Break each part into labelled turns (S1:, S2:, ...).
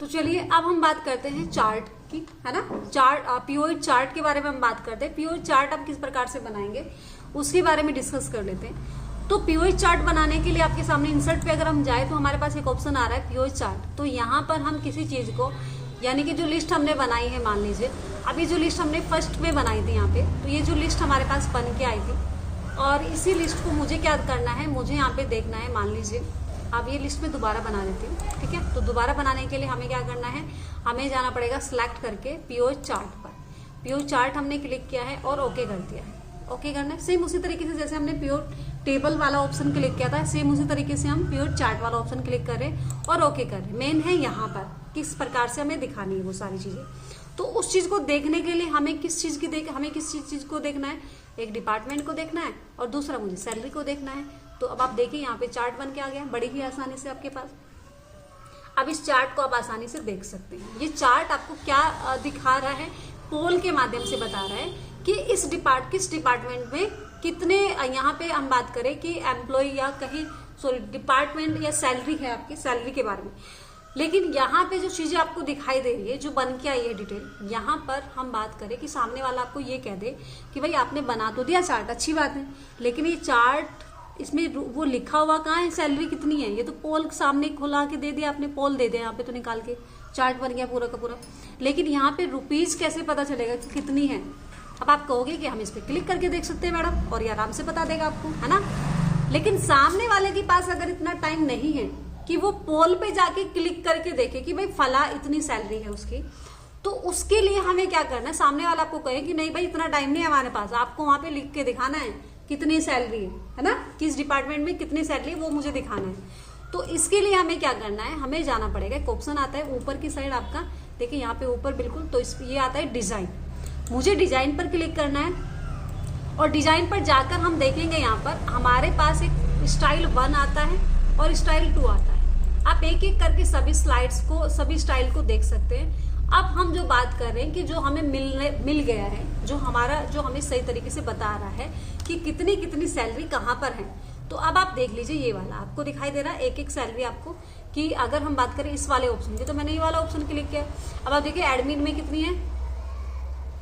S1: तो चलिए अब हम बात करते हैं चार्ट की, है ना। चार्ट, पीओई चार्ट के बारे में हम बात करते हैं। पीओई चार्ट आप किस प्रकार से बनाएंगे उसके बारे में डिस्कस कर लेते हैं। तो पीओई चार्ट बनाने के लिए आपके सामने इंसर्ट पे अगर हम जाए तो हमारे पास एक ऑप्शन आ रहा है पीओई चार्ट। तो यहाँ पर हम किसी चीज को, यानी कि जो लिस्ट हमने बनाई है, मान लीजिए अभी जो लिस्ट हमने फर्स्ट में बनाई थी यहाँ पे, तो ये जो लिस्ट हमारे पास बन के आई थी और इसी लिस्ट को मुझे क्या करना है, मुझे यहाँ पे देखना है। मान लीजिए अब ये लिस्ट में दोबारा बना देती हूँ, ठीक है। तो दोबारा बनाने के लिए हमें क्या करना है, हमें जाना पड़ेगा सिलेक्ट करके पीओई चार्ट पर। पीओई चार्ट हमने क्लिक किया है और ओके कर दिया है। ओके करना है सेम उसी तरीके से जैसे हमने पीओई टेबल वाला ऑप्शन क्लिक किया था, सेम उसी तरीके से हम पीओई चार्ट वाला ऑप्शन क्लिक कर रहे हैं और ओके कर रहे हैं। मेन है यहाँ पर किस प्रकार से हमें दिखानी है वो सारी चीजें। तो उस चीज को देखने के लिए हमें किस चीज को देखना है, एक डिपार्टमेंट को देखना है और दूसरा मुझे सैलरी को देखना है। तो अब आप देखिए यहाँ पे चार्ट बन के आ गया बड़ी ही आसानी से आपके पास। अब इस चार्ट को आप आसानी से देख सकते हैं। ये चार्ट आपको क्या दिखा रहा है, पोल के माध्यम से बता रहा है कि किस डिपार्टमेंट में कितने, यहाँ पे हम बात करें कि एम्प्लॉय या कहीं डिपार्टमेंट या सैलरी है, आपकी सैलरी के बारे में। लेकिन यहाँ पे जो चीजें आपको दिखाई दे रही है, जो बन के आई है डिटेल, यहाँ पर हम बात करें कि सामने वाला आपको ये कह दे कि भाई आपने बना तो दिया चार्ट, अच्छी बात है, लेकिन ये चार्ट इसमें वो लिखा हुआ कहाँ है, सैलरी कितनी है। ये तो पोल सामने खुला के दे दिया आपने, पोल दे दिया यहाँ पे, तो निकाल के चार्ट बन गया पूरा का पूरा। लेकिन यहाँ पे रुपीज कैसे पता चलेगा कि कितनी है। अब आप कहोगे कि हम इस पे क्लिक करके देख सकते हैं मैडम, और ये आराम से बता देगा आपको, है ना। लेकिन सामने वाले के पास अगर इतना टाइम नहीं है कि वो पोल पे जाके क्लिक करके देखे कि भाई फला इतनी सैलरी है उसकी, तो उसके लिए हमें क्या करना है, सामने वाला आपको कहे कि नहीं भाई इतना टाइम नहीं है हमारे पास, आपको वहां पे लिख के दिखाना है कितनी सैलरी है ना, किस डिपार्टमेंट में कितनी सैलरी है वो मुझे दिखाना है। तो इसके लिए हमें क्या करना है, हमें जाना पड़ेगा, एक ऑप्शन आता है ऊपर की साइड आपका, देखिए यहाँ पे ऊपर बिल्कुल, तो ये आता है डिजाइन। मुझे डिजाइन पर क्लिक करना है और डिजाइन पर जाकर हम देखेंगे यहाँ पर हमारे पास एक स्टाइल 1 आता है और स्टाइल 2 आता है। आप एक एक करके सभी स्लाइड्स को, सभी स्टाइल को देख सकते हैं। अब हम जो बात कर रहे हैं कि जो हमें मिल गया है, जो हमें सही तरीके से बता रहा है कि कितनी कितनी सैलरी कहाँ पर है। तो अब आप देख लीजिए, ये वाला आपको दिखाई दे रहा है एक एक सैलरी आपको, कि अगर हम बात करें इस वाले ऑप्शन की, तो मैंने ये वाला ऑप्शन क्लिक किया। अब आप देखिए एडमिन में कितनी है,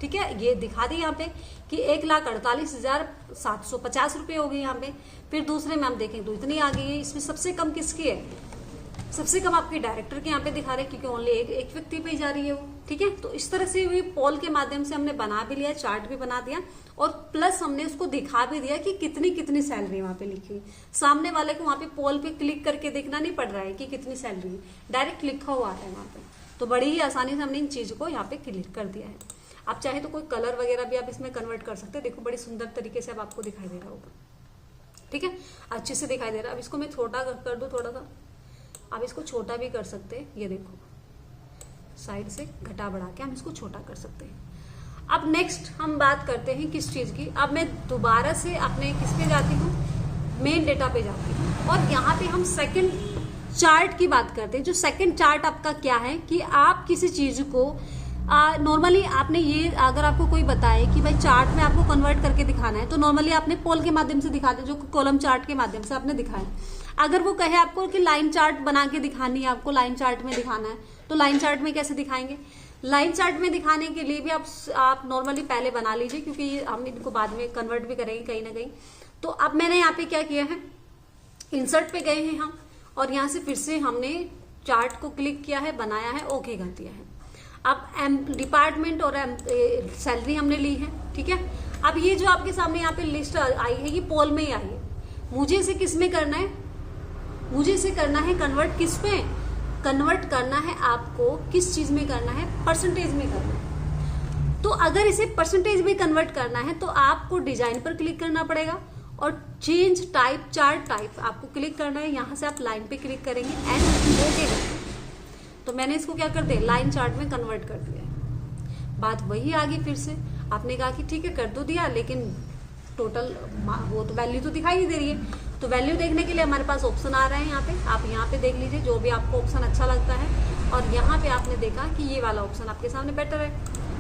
S1: ठीक है, ये दिखा दी यहाँ पे कि 1,48,750 रुपये हो गई यहाँ पे। फिर दूसरे में हम देखें तो इतनी आ गई है। इसमें सबसे कम किसकी है, सबसे कम आपके डायरेक्टर के यहाँ पे दिखा रहे हैं, क्योंकि ओनली एक व्यक्ति पे ही जा रही है वो, ठीक है। तो इस तरह से भी पोल के माध्यम से हमने बना भी लिया, चार्ट भी बना दिया, और प्लस हमने उसको दिखा भी दिया कि कितनी कितनी सैलरी वहां पे लिखी हुई। सामने वाले को वहां पे पोल पे क्लिक करके देखना नहीं पड़ रहा है कि कितनी सैलरी है, डायरेक्ट लिखा हुआ है वहां पे। तो बड़ी ही आसानी से हमने इन चीज को यहाँ पे क्लिक कर दिया है। आप चाहे तो कोई कलर वगैरह भी आप इसमें कन्वर्ट कर सकते हैं। देखो बड़ी सुंदर तरीके से अब आपको दिखाई दे रहा होगा, ठीक है, अच्छे से दिखाई दे रहा है। अब इसको मैं छोटा कर दूं थोड़ा सा, आप इसको छोटा भी कर सकते हैं। ये देखो साइड से घटा बढ़ा के हम इसको छोटा कर सकते हैं। अब नेक्स्ट हम बात करते हैं किस चीज की। अब मैं दोबारा से अपने किस पे जाती हूँ, मेन डेटा पे जाती हूँ, और यहाँ पे हम सेकंड चार्ट की बात करते हैं। जो सेकंड चार्ट आपका क्या है कि आप किसी चीज को नॉर्मली आपने ये, अगर आपको कोई बताए कि भाई चार्ट में आपको कन्वर्ट करके दिखाना है, तो नॉर्मली आपने पोल के माध्यम से दिखाते, जो कॉलम चार्ट के माध्यम से आपने दिखाया। अगर वो कहे आपको कि लाइन चार्ट बना के दिखानी है, आपको लाइन चार्ट में दिखाना है, तो लाइन चार्ट में कैसे दिखाएंगे। लाइन चार्ट में दिखाने के लिए भी आप नॉर्मली पहले बना लीजिए, क्योंकि हम इनको बाद में कन्वर्ट भी करेंगे कहीं ना कहीं। तो अब मैंने यहाँ पे क्या किया है, इंसर्ट पे गए हैं हम, और यहाँ से फिर से हमने चार्ट को क्लिक किया है, बनाया है, ओके कर दिया है। अब डिपार्टमेंट और सैलरी हमने ली है, ठीक है। अब ये जो आपके सामने यहाँ पे लिस्ट आई है, ये पोल में ही आई है। मुझे इसे किस में करना है, मुझे इसे करना है कन्वर्ट, किस पे कन्वर्ट करना है आपको, किस चीज में करना है, परसेंटेज में करना है। तो अगर इसे परसेंटेज में कन्वर्ट करना है तो आपको डिजाइन पर क्लिक करना पड़ेगा और चेंज टाइप, चार्ट टाइप आपको क्लिक करना है। यहां से आप लाइन पे क्लिक करेंगे एंड ओके। तो मैंने इसको क्या कर दिया, लाइन चार्ट में कन्वर्ट कर दिया है। बात वही आ गई, फिर से आपने कहा कि ठीक है कर दो दिया, लेकिन टोटल वो तो वैल्यू तो दिखाई नहीं दे रही है। तो वैल्यू देखने के लिए हमारे पास ऑप्शन आ रहे हैं यहाँ पे, आप यहाँ पे देख लीजिए जो भी आपको ऑप्शन अच्छा लगता है। और यहाँ पे आपने देखा कि ये वाला ऑप्शन आपके सामने बेटर है।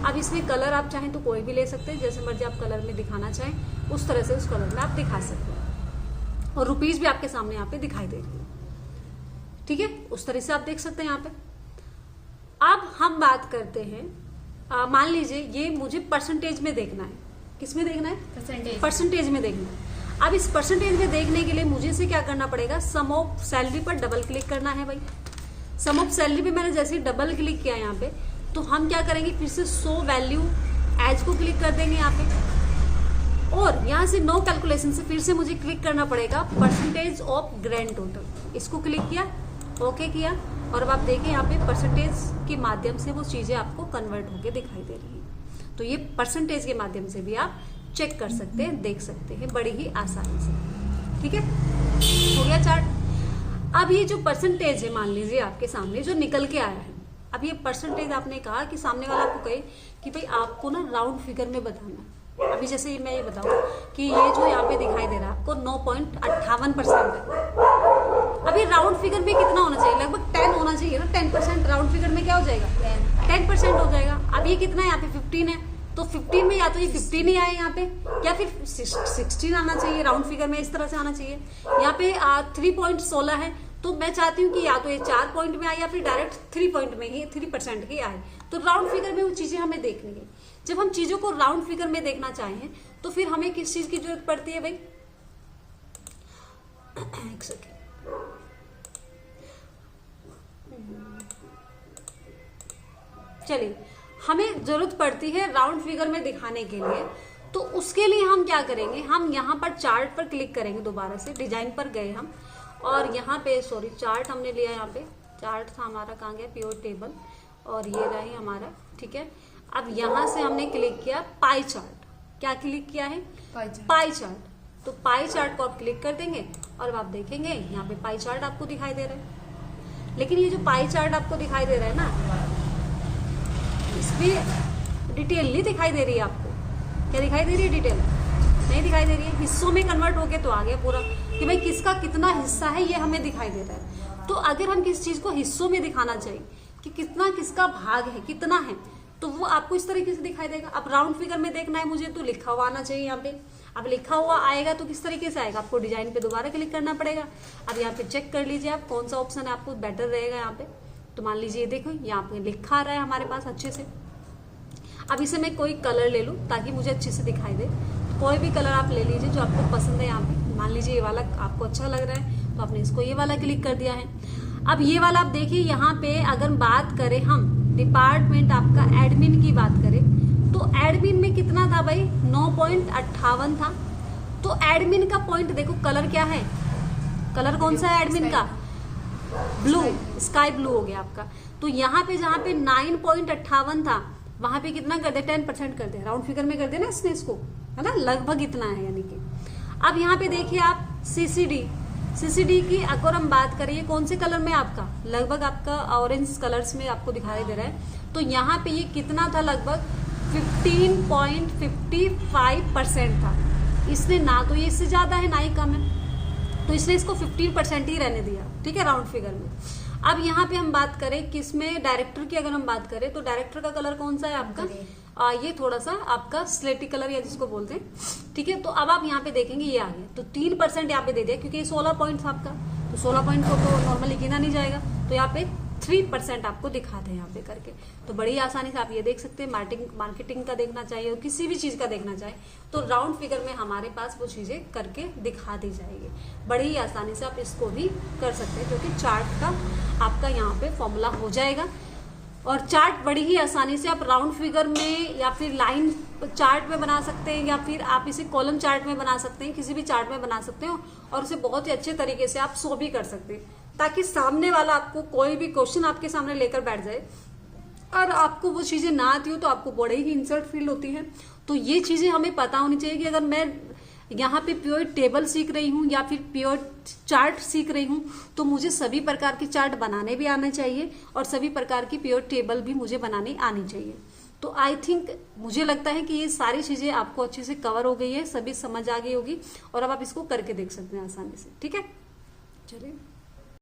S1: अब इसमें कलर आप चाहें तो कोई भी ले सकते हैं, जैसे मर्जी आप कलर में दिखाना चाहें उस तरह से उस कलर में आप दिखा सकते हैं। और रुपीज भी आपके सामने यहाँ पे दिखाई दे रही है, ठीक है, उस तरह से आप देख सकते हैं यहाँ पे। अब हम बात करते हैं, मान लीजिए ये मुझे परसेंटेज में देखना है। किस में देखना है? परसेंटेज में देखना है। अब इस परसेंटेज में देखने के लिए मुझे से क्या करना पड़ेगा, सम ऑफ सैलरी पर डबल क्लिक करना है भाई। सम ऑफ सैलरी पे मैंने जैसे डबल क्लिक किया यहाँ पे, तो हम क्या करेंगे, फिर से शो वैल्यू एज को क्लिक कर देंगे यहाँ पे, और यहाँ से नो कैलकुलेशन से फिर से मुझे क्लिक करना पड़ेगा परसेंटेज ऑफ ग्रैंड टोटल। इसको क्लिक किया, ओके किया, और अब आप देखें यहाँ पे परसेंटेज के माध्यम से वो चीजें आपको कन्वर्ट होके दिखाई दे रही है। तो ये परसेंटेज के माध्यम से भी आप चेक कर सकते हैं, देख सकते हैं बड़ी ही आसानी से। ठीक है, हो गया चार्ट। अब ये जो परसेंटेज है, मान लीजिए आपके सामने जो निकल के आया है, अब ये परसेंटेज आपने कहा कि सामने वाला आपको कहे कि भाई आपको ना राउंड फिगर में बताना। अभी जैसे मैं ये बताऊं कि ये जो यहाँ पे दिखाई दे रहा है आपको 9.58% है। अभी राउंड फिगर में कितना होना चाहिए, लगभग 10 होना चाहिए ना। 10% राउंड फिगर में क्या हो जाएगा, 10% हो जाएगा। अब ये कितना है, यहाँ पे 15 है, तो 15 में या तो ये 15 ही आए यहाँ पे, या फिर 16 आना चाहिए राउंड फिगर में, इस तरह से आना चाहिए। यहाँ पे 3.16 है, तो मैं चाहती हूँ कि या तो ये 4 पॉइंट में आए या फिर डायरेक्ट 3 पॉइंट में ही 3% ही आए। तो राउंड फिगर में वो चीजें हमें देखनी है। जब हम चीजों को राउंड फिगर में देखना चाहें तो फिर हमें किस चीज की जरूरत पड़ती है भाई, एक सेकेंड, चलिए, हमें जरूरत पड़ती है राउंड फिगर में दिखाने के लिए। तो उसके लिए हम क्या करेंगे, हम यहाँ पर चार्ट पर क्लिक करेंगे, दोबारा से डिजाइन पर गए हम, और यहाँ पे सॉरी चार्ट हमने लिया, यहाँ पे चार्ट था हमारा, कहाँ गया, प्योर टेबल, और ये रही हमारा। ठीक है, अब यहाँ से हमने क्लिक किया पाई चार्ट। क्या क्लिक किया है, पाई चार्ट। तो पाई चार्ट को आप क्लिक कर देंगे और आप देखेंगे यहाँ पे पाई चार्ट आपको दिखाई दे रहा है। लेकिन ये जो पाई चार्ट आपको दिखाई दे रहा है ना, इसमें डिटेल नहीं दिखाई दे रही है आपको। क्या दिखाई दे रही है, डिटेल नहीं दिखाई दे रही है। हिस्सों में कन्वर्ट होके तो आ गया पूरा कि भाई किसका कितना हिस्सा है, ये हमें दिखाई दे रहा है। तो अगर हम किस चीज को हिस्सों में दिखाना चाहिए कि कितना किसका भाग है, कितना है, तो वो आपको इस तरीके से दिखाई देगा। अब राउंड फिगर में देखना है मुझे, तो लिखा हुआ आना चाहिए यहाँ पे। अब लिखा हुआ आएगा तो किस तरीके से आएगा, आपको डिजाइन पे दोबारा क्लिक करना पड़ेगा। अब यहाँ पे चेक कर लीजिए आप कौन सा ऑप्शन है आपको बेटर रहेगा यहाँ पे। तो मान लीजिए देखो यहाँ पे लिखा आ रहा है हमारे पास अच्छे से। अब इसे मैं कोई कलर ले लूँ ताकि मुझे अच्छे से दिखाई दे। तो कोई भी कलर आप ले लीजिए जो आपको पसंद है। यहाँ पे मान लीजिए ये वाला आपको अच्छा लग रहा है, तो आपने इसको ये वाला क्लिक कर दिया है। अब ये वाला आप देखिए, यहाँ पे अगर बात करें हम डिपार्टमेंट आपका एडमिन की बात करें, तो एडमिन में कितना था भाई, 9.58 था। तो एडमिन का पॉइंट देखो, कलर क्या है, कलर कौन सा है एडमिन का, ब्लू, स्काई ब्लू हो गया आपका। तो यहाँ पे जहाँ पे 9.58 था, वहां पे कितना कर दे, 10% कर दे, राउंड फिगर में कर दे ना इसने इसको, है ना, लगभग इतना है यानी कि। अब यहाँ पे देखिए आप सीसीडी की अगर हम बात करें, कौन से कलर में आपका, लगभग आपका ऑरेंज कलर्स में आपको दिखाई दे रहा है। तो यहाँ पे ये कितना था, लगभग 15.55% था। इसने ना तो ये इससे ज्यादा है ना ही कम है, तो इसने इसको 15% ही रहने दिया। ठीक है, राउंड फिगर में। अब यहाँ पे हम बात करें किसमें, डायरेक्टर की अगर हम बात करें, तो डायरेक्टर का कलर कौन सा है आपका, ये थोड़ा सा आपका स्लेटी कलर या जिसको बोलते हैं। ठीक है, तो अब आप यहाँ पे देखेंगे ये आ गया, तो 3% यहाँ पे दे दिया, क्योंकि ये 16 पॉइंट था आपका, तो 16 पॉइंट को तो नॉर्मली गिना नहीं जाएगा, तो यहाँ पे 3% आपको दिखाते हैं यहाँ पे करके। तो बड़ी आसानी से आप ये देख सकते हैं। मार्केटिंग का देखना चाहिए और किसी भी चीज का देखना चाहिए, तो राउंड फिगर में हमारे पास वो चीजें करके दिखा दी जाएगी। बड़ी ही आसानी से आप इसको भी कर सकते हैं, क्योंकि चार्ट का आपका यहाँ पे फॉर्मूला हो जाएगा। और चार्ट बड़ी ही आसानी से आप राउंड फिगर में या फिर लाइन चार्ट में बना सकते हैं, या फिर आप इसे कॉलम चार्ट में बना सकते हैं, किसी भी चार्ट में बना सकते हो, और उसे बहुत ही अच्छे तरीके से आप शो भी कर सकते हैं, ताकि सामने वाला आपको कोई भी क्वेश्चन आपके सामने लेकर बैठ जाए और आपको वो चीजें ना आती हो तो आपको बड़े ही इंसल्ट फील होती है। तो ये चीजें हमें पता होनी चाहिए कि अगर मैं यहाँ पे प्योर टेबल सीख रही हूँ या फिर प्योर चार्ट सीख रही हूँ, तो मुझे सभी प्रकार के चार्ट बनाने भी आना चाहिए और सभी प्रकार की प्योर टेबल भी मुझे बनानी आनी चाहिए। तो आई थिंक मुझे लगता है कि ये सारी चीजें आपको अच्छे से कवर हो गई है, सभी समझ आ गई होगी, और अब आप इसको करके देख सकते हैं आसानी से। ठीक है, चलिए।